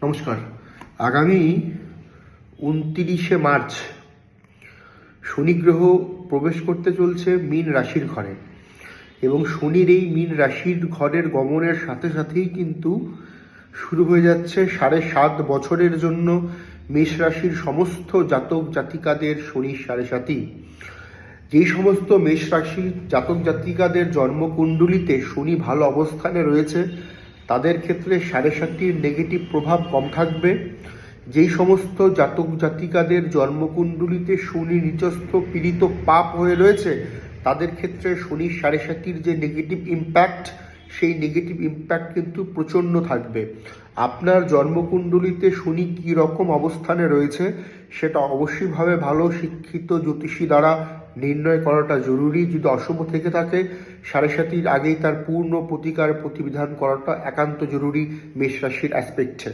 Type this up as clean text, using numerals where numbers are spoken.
নমস্কার। আগামী 29শে মার্চ শনি গ্রহ প্রবেশ করতে চলছে মীন রাশির ঘরে, এবং শনির এই মীন রাশির ঘরের গমনের সাথে সাথেই কিন্তু শুরু হয়ে যাচ্ছে 7.5 বছরের জন্য মেষ রাশির সমস্ত জাতক জাতিকাদের শনির 7.5। যেই সমস্ত মেষ রাশির জাতক জাতিকাদের জন্মকুণ্ডলিতে শনি ভালো অবস্থানে রয়েছে তাদের ক্ষেত্রে 7.5-র নেগেটিভ প্রভাব কম থাকবে। যেই সমস্ত জাতক জাতিকাদের জন্মকুণ্ডলিতে শনি নিচস্থ পীড়িত পাপ হয়ে রয়েছে তাদের ক্ষেত্রে শনির 7.5-র যে নেগেটিভ ইম্প্যাক্ট, সেই নেগেটিভ ইম্প্যাক্ট কিন্তু প্রচণ্ড থাকবে। আপনার জন্মকুণ্ডলিতে শনি কী রকম অবস্থানে রয়েছে সেটা অবশ্যইভাবে ভালো শিক্ষিত জ্যোতিষী দ্বারা নির্ণয় করাটা জরুরি। যদি অশুভ থেকে থাকে 7.5-র আগেই তার পূর্ণ প্রতিকার প্রতিবিধান করাটা একান্ত জরুরি মেষ রাশির অ্যাসপেক্টে।